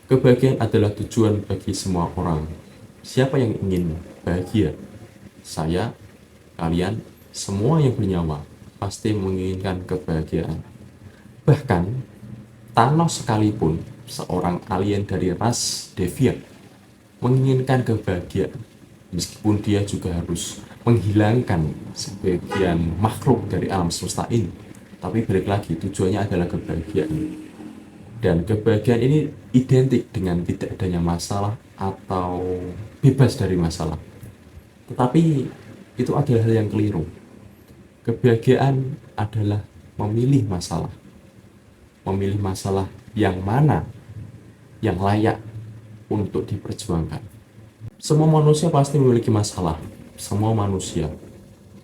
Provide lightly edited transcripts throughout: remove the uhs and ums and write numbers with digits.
Kebahagiaan adalah tujuan bagi semua orang. Siapa yang ingin bahagia? Saya, kalian, semua yang bernyawa pasti menginginkan kebahagiaan. Bahkan Thanos sekalipun, seorang alien dari ras Deviant, menginginkan kebahagiaan. Meskipun dia juga harus menghilangkan sebagian makhluk dari alam semesta ini. Tapi balik lagi, tujuannya adalah kebahagiaan. Dan kebahagiaan ini identik dengan tidak adanya masalah atau bebas dari masalah. Tetapi itu adalah hal yang keliru. Kebahagiaan adalah memilih masalah. Memilih masalah yang mana yang layak untuk diperjuangkan. Semua manusia pasti memiliki masalah. Semua manusia,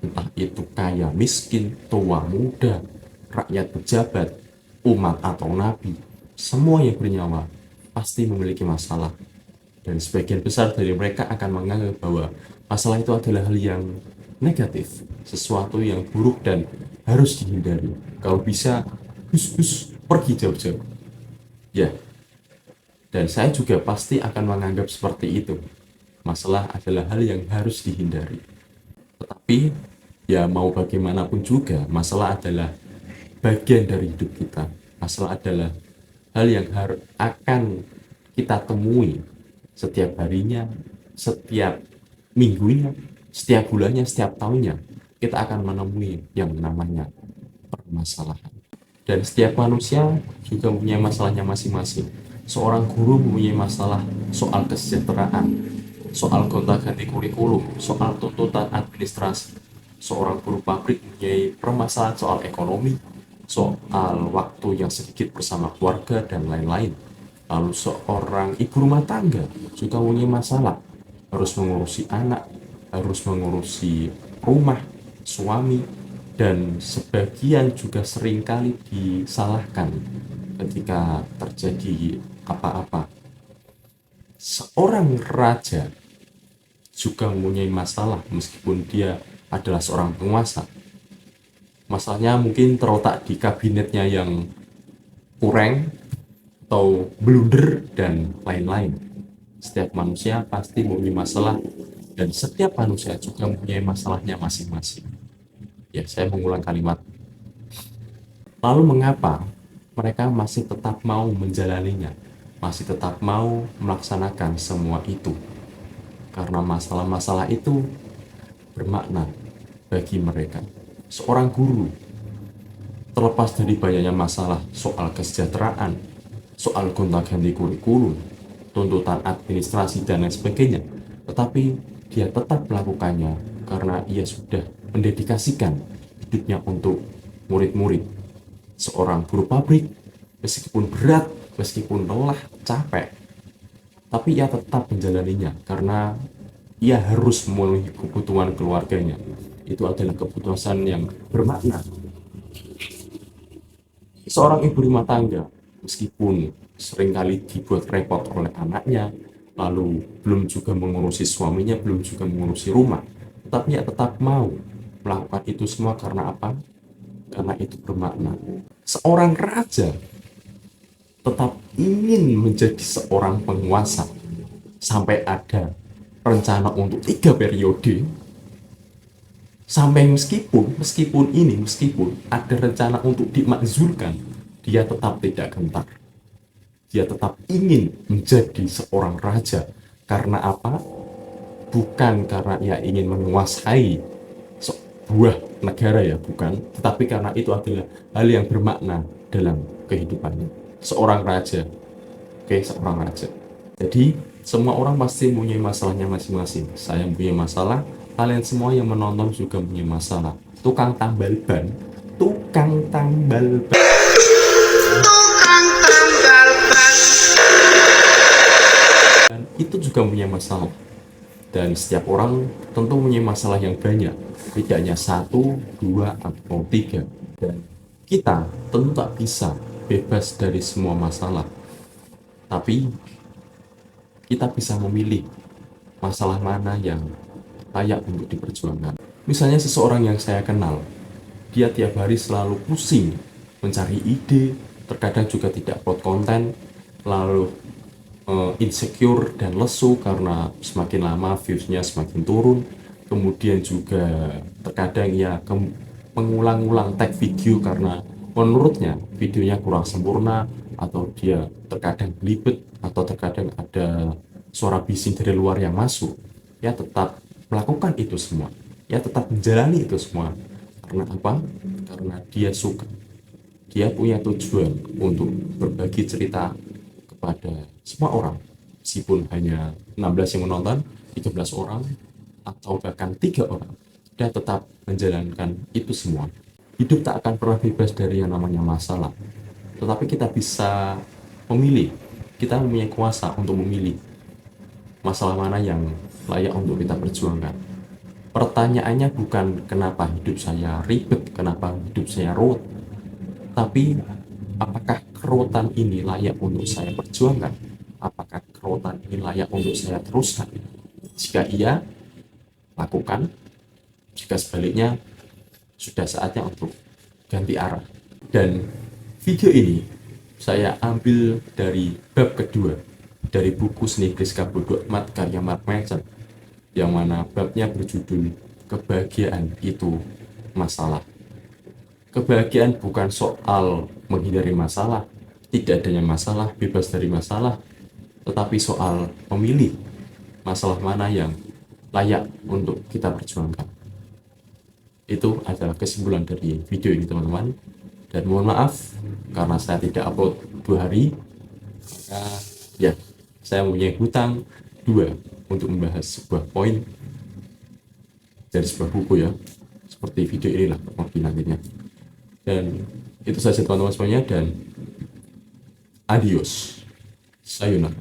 entah itu kaya, miskin, tua, muda, rakyat, pejabat, umat atau nabi, semua yang bernyawa pasti memiliki masalah. Dan sebagian besar dari mereka akan menganggap bahwa masalah itu adalah hal yang negatif, sesuatu yang buruk dan harus dihindari. Kalau bisa, pergi jauh-jauh. Ya, dan saya juga pasti akan menganggap seperti itu. Masalah adalah hal yang harus dihindari. Tetapi, ya mau bagaimanapun juga, masalah adalah bagian dari hidup kita. Masalah adalah hal yang akan kita temui setiap harinya, setiap minggunya, setiap bulannya, setiap tahunnya. Kita akan menemui yang namanya permasalahan. Dan setiap manusia juga mempunyai masalahnya masing-masing. Seorang guru mempunyai masalah soal kesejahteraan, soal gonta-ganti kurikulum, soal tuntutan administrasi. Seorang buruh pabrik mempunyai permasalahan soal ekonomi, soal waktu yang sedikit bersama keluarga, dan lain-lain. Lalu seorang ibu rumah tangga juga mempunyai masalah, harus mengurusi anak, harus mengurusi rumah, suami, dan sebagian juga seringkali disalahkan ketika terjadi apa-apa. Seorang raja juga mempunyai masalah meskipun dia adalah seorang penguasa. Masalahnya mungkin terletak di kabinetnya yang kurang atau blunder dan lain-lain. Setiap manusia pasti mempunyai masalah dan setiap manusia juga mempunyai masalahnya masing-masing. Ya, saya mengulang kalimat. Lalu mengapa mereka masih tetap mau menjalaninya? Masih tetap mau melaksanakan semua itu? Karena masalah-masalah itu bermakna bagi mereka. Seorang guru, terlepas dari banyaknya masalah soal kesejahteraan, soal gonta-ganti kurikulum, tuntutan administrasi, dan lain sebagainya, tetapi dia tetap melakukannya karena ia sudah mendedikasikan hidupnya untuk murid-murid. Seorang buruh pabrik, meskipun berat, meskipun lelah, capek, tapi ia tetap menjalaninya karena ia harus memenuhi kebutuhan keluarganya. Itu adalah keputusan yang bermakna. Seorang ibu rumah tangga, meskipun seringkali dibuat repot oleh anaknya, lalu belum juga mengurusi suaminya, belum juga mengurusi rumah, tapi ia tetap mau melakukan itu semua karena apa? Karena itu bermakna. Seorang raja tetap ingin menjadi seorang penguasa sampai ada rencana untuk 3 periode, sampai meskipun ada rencana untuk dimakzulkan, dia tetap tidak gentar. Dia tetap ingin menjadi seorang raja. Karena apa? Bukan karena ia ingin menguasai sebuah negara, ya bukan, tetapi karena itu adalah hal yang bermakna dalam kehidupannya seorang raja. Oke, seorang raja. Jadi semua orang pasti mempunyai masalahnya masing-masing. Saya mempunyai masalah, kalian semua yang menonton juga mempunyai masalah. Tukang tambal ban, tukang tambal ban, tukang tambal ban, dan itu juga mempunyai masalah. Dan setiap orang tentu mempunyai masalah yang banyak, tidak hanya 1, 2, atau 3. Dan kita tentu tak bisa bebas dari semua masalah. Tapi kita bisa memilih masalah mana yang layak untuk diperjuangkan. Misalnya seseorang yang saya kenal, dia tiap hari selalu pusing mencari ide, terkadang juga tidak upload konten, lalu insecure dan lesu karena semakin lama viewsnya semakin turun. Kemudian juga terkadang ia mengulang-ulang tag video karena menurutnya videonya kurang sempurna, atau dia terkadang belibet, atau terkadang ada suara bising dari luar yang masuk. Ya tetap melakukan itu semua, ya tetap menjalani itu semua. Karena apa? Karena dia suka, dia punya tujuan untuk berbagi cerita kepada semua orang, meskipun hanya 16 yang menonton, 13 orang, atau bahkan 3 orang, dia tetap menjalankan itu semua. Hidup tak akan pernah bebas dari yang namanya masalah, tetapi kita bisa memilih, kita mempunyai kuasa untuk memilih masalah mana yang layak untuk kita perjuangkan. Pertanyaannya bukan kenapa hidup saya ribet, kenapa hidup saya ruwet, tapi apakah keruwetan ini layak untuk saya perjuangkan? Apakah keruwetan ini layak untuk saya teruskan? Jika iya, lakukan. Jika sebaliknya, sudah saatnya untuk ganti arah. Dan video ini saya ambil dari bab kedua dari buku Seni Friska Bodo Amat karya Mark Manson, yang mana babnya berjudul Kebahagiaan Itu Masalah. Kebahagiaan bukan soal menghindari masalah, tidak adanya masalah, bebas dari masalah, tetapi soal memilih masalah mana yang layak untuk kita perjuangkan. Itu adalah kesimpulan dari video ini, teman-teman. Dan mohon maaf karena saya tidak upload 2 hari, maka ya saya mempunyai hutang 2 untuk membahas sebuah poin dari sebuah buku, ya seperti video inilah mungkin nantinya. Dan itu saja teman-teman semuanya, dan adios, sayonara.